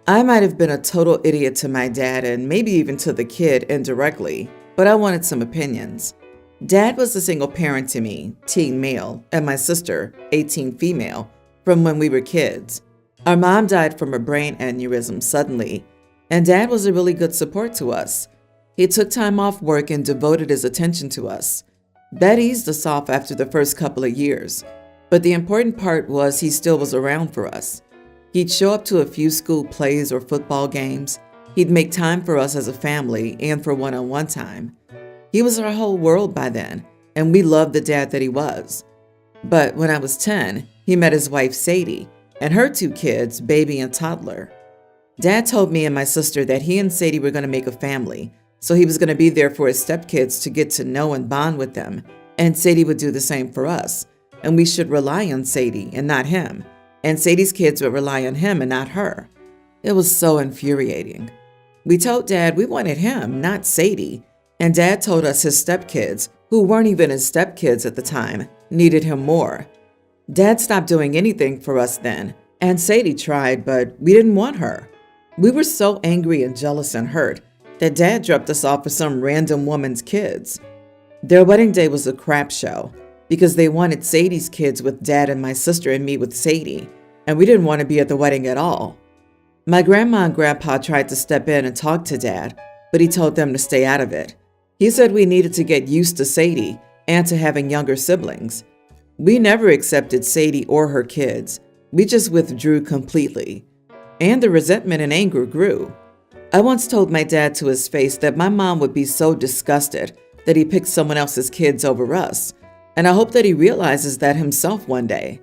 I might have been a total idiot to my dad and maybe even to the kid indirectly, but I wanted some opinions. Dad was a single parent to me, teen male, and my sister, 18 female, from when we were kids. Our mom died from a brain aneurysm suddenly, and Dad was a really good support to us. He took time off work and devoted his attention to us. That eased us off after the first couple of years, but the important part was he still was around for us. He'd show up to a few school plays or football games. He'd make time for us as a family and for one-on-one time. He was our whole world by then, and we loved the dad that he was. But when I was 10, he met his wife Sadie and her two kids, baby and toddler. Dad told me and my sister that he and Sadie were going to make a family, so he was going to be there for his stepkids to get to know and bond with them, and Sadie would do the same for us, and we should rely on Sadie and not him, and Sadie's kids would rely on him and not her. It was so infuriating. We told Dad we wanted him, not Sadie, and Dad told us his stepkids, who weren't even his stepkids at the time, needed him more. Dad stopped doing anything for us then, and Sadie tried, but we didn't want her. We were so angry and jealous and hurt that Dad dropped us off for some random woman's kids. Their wedding day was a crap show because they wanted Sadie's kids with Dad and my sister and me with Sadie, and we didn't want to be at the wedding at all. My grandma and grandpa tried to step in and talk to Dad, but he told them to stay out of it. He said we needed to get used to Sadie and to having younger siblings. We never accepted Sadie or her kids. We just withdrew completely. And the resentment and anger grew. I once told my dad to his face that my mom would be so disgusted that he picked someone else's kids over us, and I hope that he realizes that himself one day.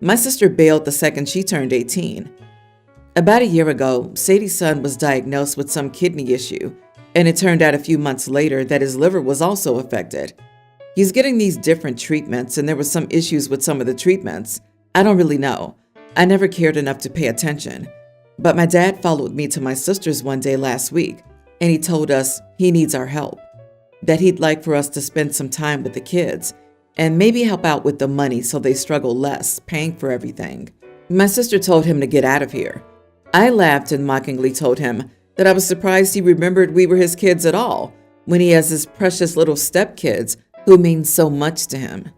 My sister bailed the second she turned 18. About a year ago, Sadie's son was diagnosed with some kidney issue, and it turned out a few months later that his liver was also affected. He's getting these different treatments, and there were some issues with some of the treatments. I don't really know. I never cared enough to pay attention. But my dad followed me to my sister's one day last week, and he told us he needs our help, that he'd like for us to spend some time with the kids and maybe help out with the money so they struggle less paying for everything. My sister told him to get out of here. I laughed and mockingly told him that I was surprised he remembered we were his kids at all when he has his precious little stepkids who mean so much to him.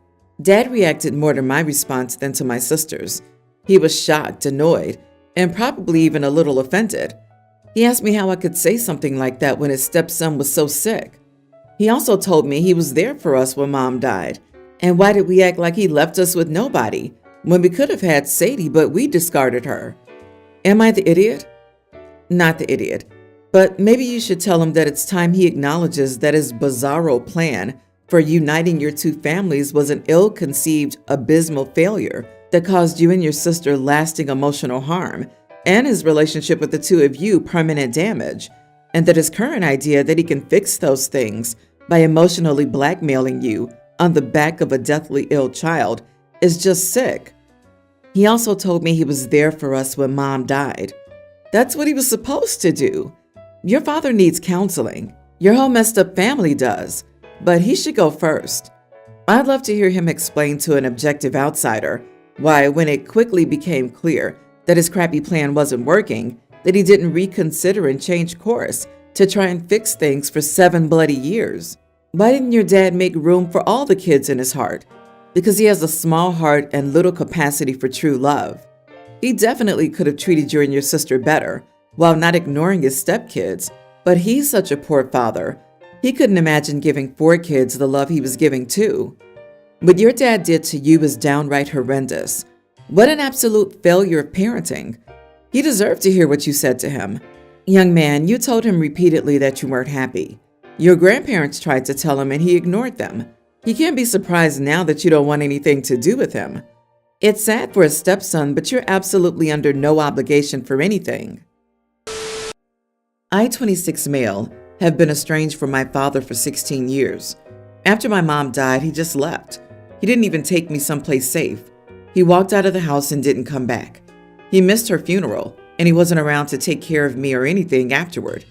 Dad reacted more to my response than to my sister's. He was shocked, annoyed, and probably even a little offended. He asked me how I could say something like that when his stepson was so sick. He also told me he was there for us when Mom died, and why did we act like he left us with nobody when we could have had Sadie, but we discarded her? Am I the idiot? Not the idiot, but maybe you should tell him that it's time he acknowledges that his bizarro plan for uniting your two families was an ill-conceived, abysmal failure that caused you and your sister lasting emotional harm, and his relationship with the two of you permanent damage, and that his current idea that he can fix those things by emotionally blackmailing you on the back of a deathly ill child is just sick. He also told me he was there for us when Mom died. That's what he was supposed to do. Your father needs counseling. Your whole messed up family does, but he should go first. I'd love to hear him explain to an objective outsider why, when it quickly became clear that his crappy plan wasn't working, that he didn't reconsider and change course to try and fix things for 7 bloody years. Why didn't your dad make room for all the kids in his heart? Because he has a small heart and little capacity for true love. He definitely could have treated you and your sister better while not ignoring his stepkids, but he's such a poor father. He couldn't imagine giving 4 kids the love he was giving 2. What your dad did to you is downright horrendous. What an absolute failure of parenting. He deserved to hear what you said to him. Young man, you told him repeatedly that you weren't happy. Your grandparents tried to tell him and he ignored them. He can't be surprised now that you don't want anything to do with him. It's sad for a stepson, but you're absolutely under no obligation for anything. I, 26 male, have been estranged from my father for 16 years. After my mom died, he just left. He didn't even take me someplace safe. He walked out of the house and didn't come back. He missed her funeral, and he wasn't around to take care of me or anything afterward.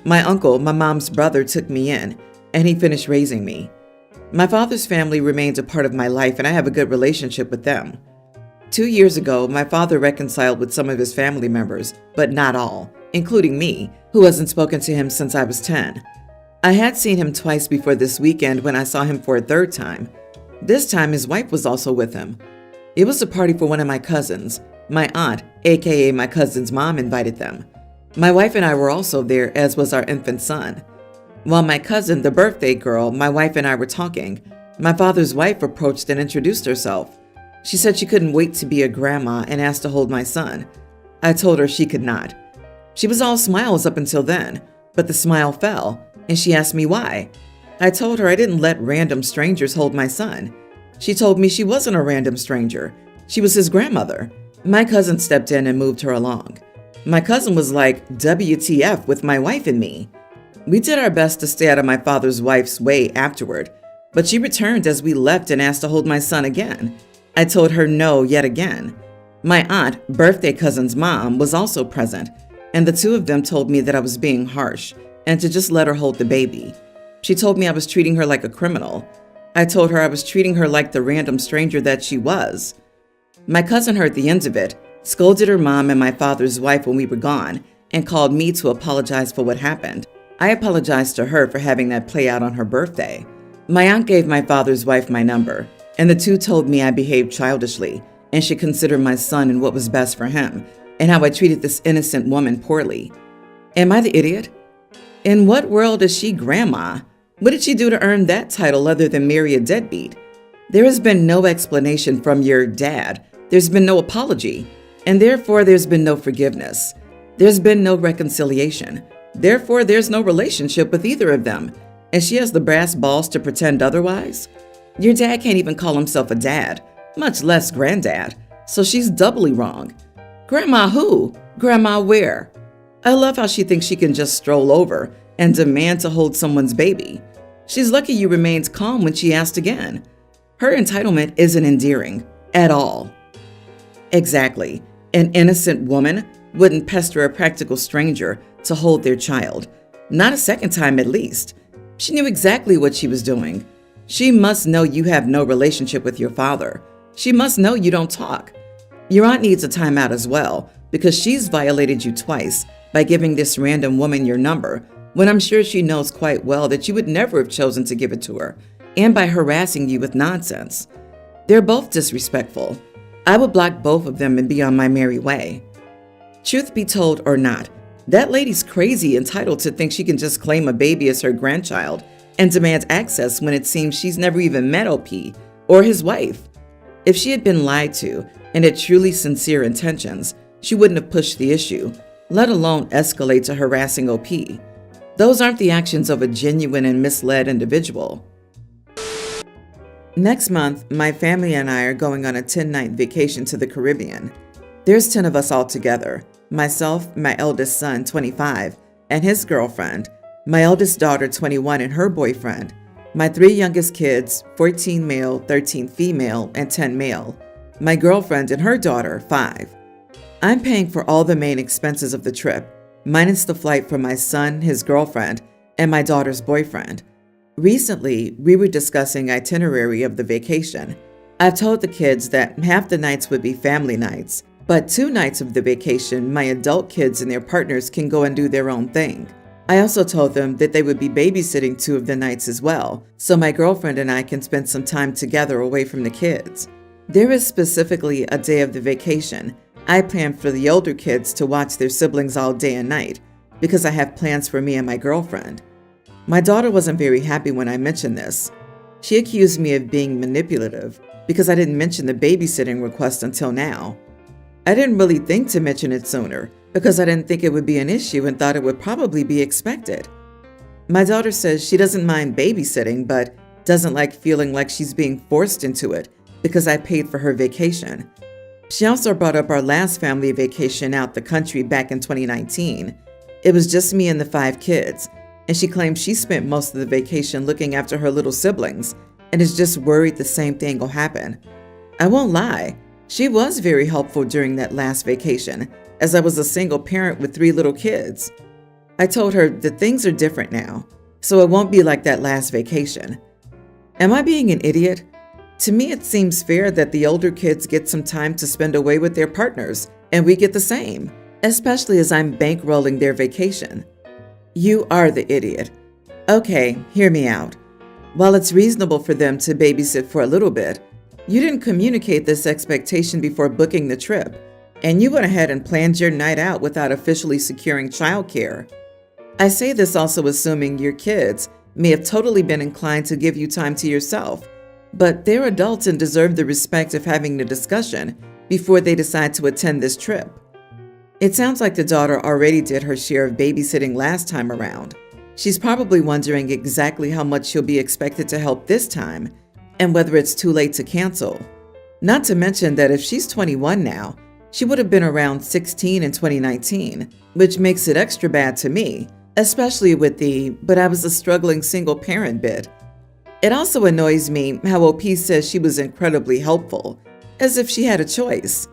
My uncle, my mom's brother, took me in, and he finished raising me. My father's family remains a part of my life, and I have a good relationship with them. 2 years ago, my father reconciled with some of his family members, but not all, including me, who hasn't spoken to him since I was 10. I had seen him twice before this weekend when I saw him for a third time. This time, his wife was also with him. It was a party for one of my cousins. My aunt, aka my cousin's mom, invited them. My wife and I were also there, as was our infant son. While my cousin, the birthday girl, my wife and I were talking, my father's wife approached and introduced herself. She said she couldn't wait to be a grandma and asked to hold my son. I told her she could not. She was all smiles up until then, but the smile fell, and she asked me why. I told her I didn't let random strangers hold my son. She told me she wasn't a random stranger. She was his grandmother. My cousin stepped in and moved her along. My cousin was like, WTF with my wife and me. We did our best to stay out of my father's wife's way afterward, but she returned as we left and asked to hold my son again. I told her no yet again. My aunt, birthday cousin's mom, was also present, and the two of them told me that I was being harsh and to just let her hold the baby. She told me I was treating her like a criminal. I told her I was treating her like the random stranger that she was. My cousin heard the end of it, scolded her mom and my father's wife when we were gone, and called me to apologize for what happened. I apologized to her for having that play out on her birthday. My aunt gave my father's wife my number, and the two told me I behaved childishly and should consider my son and what was best for him, and how I treated this innocent woman poorly. Am I the idiot? In what world is she grandma? What did she do to earn that title other than marry a deadbeat? There has been no explanation from your dad. There's been no apology, and therefore there's been no forgiveness. There's been no reconciliation. Therefore, there's no relationship with either of them, and she has the brass balls to pretend otherwise? Your dad can't even call himself a dad, much less granddad, so she's doubly wrong. Grandma who? Grandma where? I love how she thinks she can just stroll over and demand to hold someone's baby. She's lucky you remained calm when she asked again. Her entitlement isn't endearing at all. Exactly. An innocent woman wouldn't pester a practical stranger to hold their child. Not a second time, at least. She knew exactly what she was doing. She must know you have no relationship with your father. She must know you don't talk. Your aunt needs a timeout as well, because she's violated you twice by giving this random woman your number, when I'm sure she knows quite well that you would never have chosen to give it to her, and by harassing you with nonsense. They're both disrespectful. I would block both of them and be on my merry way. Truth be told or not, that lady's crazy entitled to think she can just claim a baby as her grandchild and demand access when it seems she's never even met OP or his wife. If she had been lied to and had truly sincere intentions, she wouldn't have pushed the issue, let alone escalate to harassing OP. Those aren't the actions of a genuine and misled individual. Next month, my family and I are going on a 10-night vacation to the Caribbean. There's 10 of us all together. Myself, my eldest son, 25, and his girlfriend, my eldest daughter, 21, and her boyfriend, my 3 youngest kids, 14 male, 13 female, and 10 male, my girlfriend and her daughter, 5. I'm paying for all the main expenses of the trip, minus the flight for my son, his girlfriend, and my daughter's boyfriend. Recently, we were discussing itinerary of the vacation. I've told the kids that half the nights would be family nights, but 2 nights of the vacation, my adult kids and their partners can go and do their own thing. I also told them that they would be babysitting 2 of the nights as well, so my girlfriend and I can spend some time together away from the kids. There is specifically a day of the vacation I plan for the older kids to watch their siblings all day and night, because I have plans for me and my girlfriend. My daughter wasn't very happy when I mentioned this. She accused me of being manipulative because I didn't mention the babysitting request until now. I didn't really think to mention it sooner because I didn't think it would be an issue and thought it would probably be expected. My daughter says she doesn't mind babysitting, but doesn't like feeling like she's being forced into it because I paid for her vacation. She also brought up our last family vacation out the country back in 2019. It was just me and the 5 kids, and she claims she spent most of the vacation looking after her little siblings and is just worried the same thing will happen. I won't lie, she was very helpful during that last vacation, as I was a single parent with 3 little kids. I told her that things are different now, so it won't be like that last vacation. Am I being an idiot? To me, it seems fair that the older kids get some time to spend away with their partners, and we get the same, especially as I'm bankrolling their vacation. You are the idiot. Okay, hear me out. While it's reasonable for them to babysit for a little bit, you didn't communicate this expectation before booking the trip, and you went ahead and planned your night out without officially securing childcare. I say this also assuming your kids may have totally been inclined to give you time to yourself, but they're adults and deserve the respect of having the discussion before they decide to attend this trip. It sounds like the daughter already did her share of babysitting last time around. She's probably wondering exactly how much she'll be expected to help this time and whether it's too late to cancel. Not to mention that if she's 21 now, she would have been around 16 in 2019, which makes it extra bad to me, especially with the "but I was a struggling single parent" bit. It also annoys me how OP says she was incredibly helpful, as if she had a choice.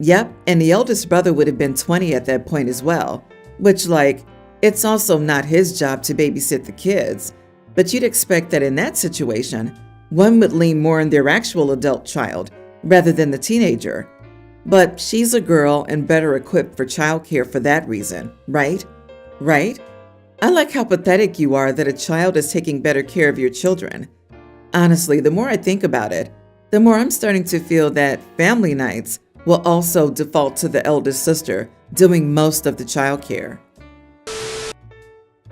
Yep, and the eldest brother would have been 20 at that point as well, which, it's also not his job to babysit the kids, but you'd expect that in that situation, one would lean more on their actual adult child rather than the teenager. But she's a girl and better equipped for childcare for that reason, right? Right? I like how pathetic you are that a child is taking better care of your children. Honestly, the more I think about it, the more I'm starting to feel that family nights will also default to the eldest sister doing most of the childcare.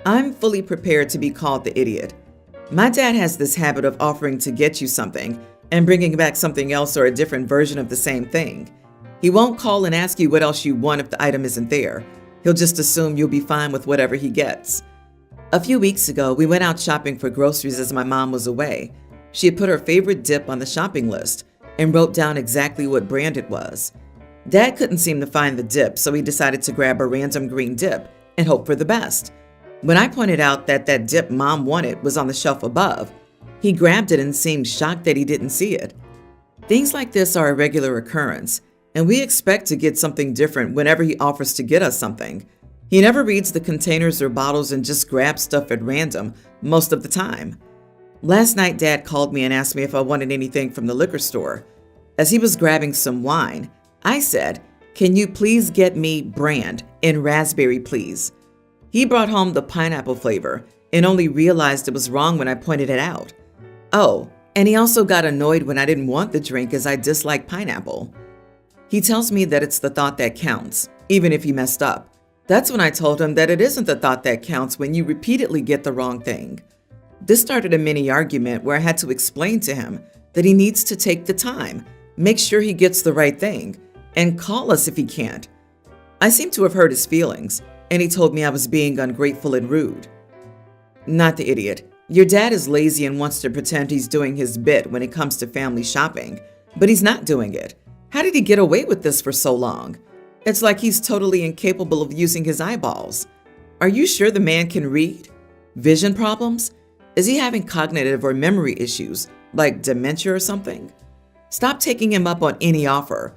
I'm fully prepared to be called the idiot. My dad has this habit of offering to get you something and bringing back something else or a different version of the same thing. He won't call and ask you what else you want if the item isn't there. He'll just assume you'll be fine with whatever he gets. A few weeks ago, we went out shopping for groceries as my mom was away. She had put her favorite dip on the shopping list and wrote down exactly what brand it was. Dad couldn't seem to find the dip, so he decided to grab a random green dip and hope for the best. When I pointed out that dip Mom wanted was on the shelf above, he grabbed it and seemed shocked that he didn't see it. Things like this are a regular occurrence, and we expect to get something different whenever he offers to get us something. He never reads the containers or bottles and just grabs stuff at random most of the time. Last night, Dad called me and asked me if I wanted anything from the liquor store. As he was grabbing some wine, I said, "Can you please get me brand in raspberry, please?" He brought home the pineapple flavor and only realized it was wrong when I pointed it out. Oh, and he also got annoyed when I didn't want the drink as I dislike pineapple. He tells me that it's the thought that counts, even if he messed up. That's when I told him that it isn't the thought that counts when you repeatedly get the wrong thing. This started a mini argument where I had to explain to him that he needs to take the time, make sure he gets the right thing, and call us if he can't. I seem to have hurt his feelings, and he told me I was being ungrateful and rude. Not the idiot. Your dad is lazy and wants to pretend he's doing his bit when it comes to family shopping, but he's not doing it. How did he get away with this for so long? It's like he's totally incapable of using his eyeballs. Are you sure the man can read? Vision problems? Is he having cognitive or memory issues, like dementia or something? Stop taking him up on any offer.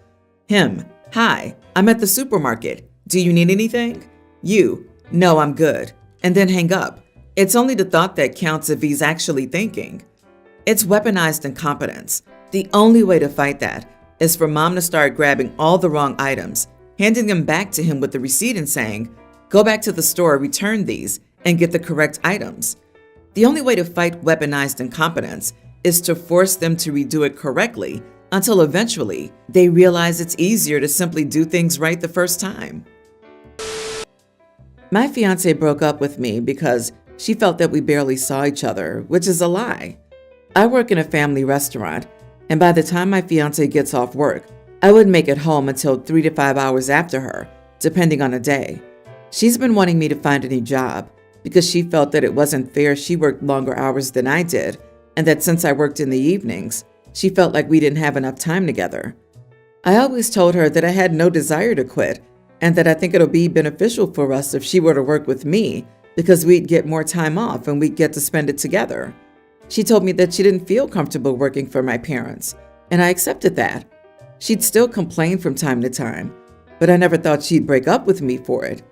Him, "Hi, I'm at the supermarket. Do you need anything?" You, "No, I'm good." And then hang up. It's only the thought that counts if he's actually thinking. It's weaponized incompetence. The only way to fight that is for Mom to start grabbing all the wrong items, handing them back to him with the receipt and saying, "Go back to the store, return these, and get the correct items." The only way to fight weaponized incompetence is to force them to redo it correctly until eventually they realize it's easier to simply do things right the first time. My fiance broke up with me because she felt that we barely saw each other, which is a lie. I work in a family restaurant, and by the time my fiance gets off work, I wouldn't make it home until 3 to 5 hours after her, depending on the day. She's been wanting me to find a new job because she felt that it wasn't fair she worked longer hours than I did, and that since I worked in the evenings, she felt like we didn't have enough time together. I always told her that I had no desire to quit, and that I think it'll be beneficial for us if she were to work with me because we'd get more time off and we'd get to spend it together. She told me that she didn't feel comfortable working for my parents, and I accepted that. She'd still complain from time to time, but I never thought she'd break up with me for it.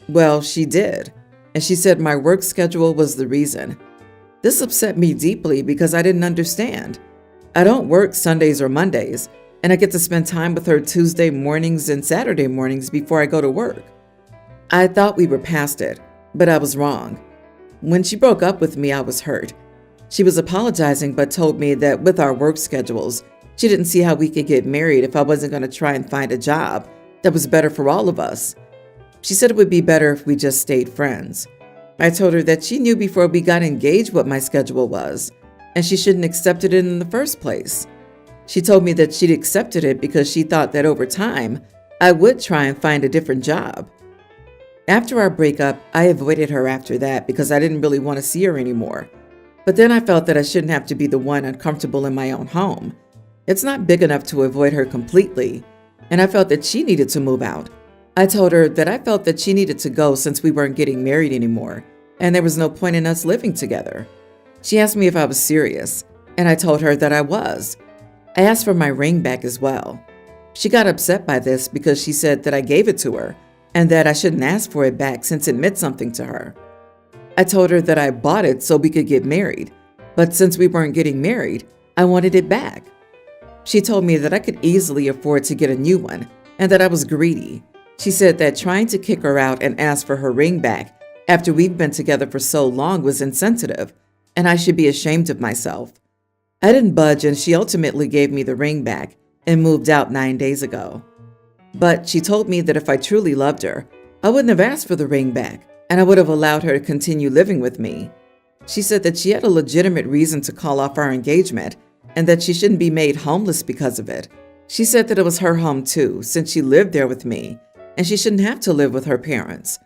Well, she did, and she said my work schedule was the reason. This upset me deeply because I didn't understand. I don't work Sundays or Mondays, and I get to spend time with her Tuesday mornings and Saturday mornings before I go to work. I thought we were past it, but I was wrong. When she broke up with me, I was hurt. She was apologizing but told me that with our work schedules, she didn't see how we could get married if I wasn't going to try and find a job that was better for all of us. She said it would be better if we just stayed friends. I told her that she knew before we got engaged what my schedule was, and she shouldn't accepted it in the first place. She told me that she'd accepted it because she thought that over time, I would try and find a different job. After our breakup, I avoided her after that because I didn't really want to see her anymore. But then I felt that I shouldn't have to be the one uncomfortable in my own home. It's not big enough to avoid her completely, and I felt that she needed to move out. I told her that I felt that she needed to go since we weren't getting married anymore, and there was no point in us living together. She asked me if I was serious, and I told her that I was. I asked for my ring back as well. She got upset by this because she said that I gave it to her, and that I shouldn't ask for it back since it meant something to her. I told her that I bought it so we could get married, but since we weren't getting married, I wanted it back. She told me that I could easily afford to get a new one and that I was greedy. She said that trying to kick her out and ask for her ring back after we've been together for so long was insensitive, and I should be ashamed of myself. I didn't budge, and she ultimately gave me the ring back and moved out 9 days ago. But she told me that if I truly loved her, I wouldn't have asked for the ring back, and I would have allowed her to continue living with me. She said that she had a legitimate reason to call off our engagement and that she shouldn't be made homeless because of it. She said that it was her home too, since she lived there with me, and she shouldn't have to live with her parents.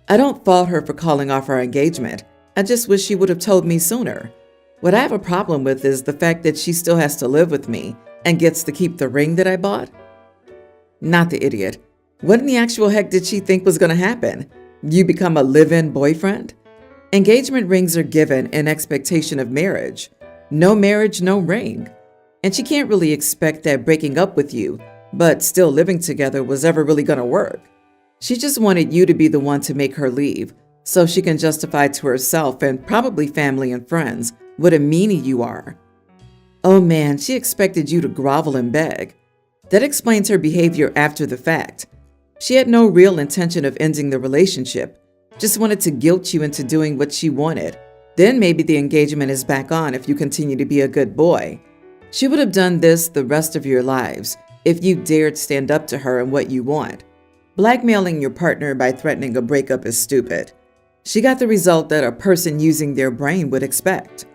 I don't fault her for calling off our engagement. I just wish she would have told me sooner. What I have a problem with is the fact that she still has to live with me and gets to keep the ring that I bought. Not the idiot. What in the actual heck did she think was going to happen? You become a live-in boyfriend? Engagement rings are given in expectation of marriage. No marriage, no ring. And she can't really expect that breaking up with you, but still living together, was ever really going to work. She just wanted you to be the one to make her leave, so she can justify to herself and probably family and friends what a meanie you are. Oh man, she expected you to grovel and beg. That explains her behavior after the fact. She had no real intention of ending the relationship, just wanted to guilt you into doing what she wanted. Then maybe the engagement is back on if you continue to be a good boy. She would have done this the rest of your lives if you dared stand up to her and what you want. Blackmailing your partner by threatening a breakup is stupid. She got the result that a person using their brain would expect.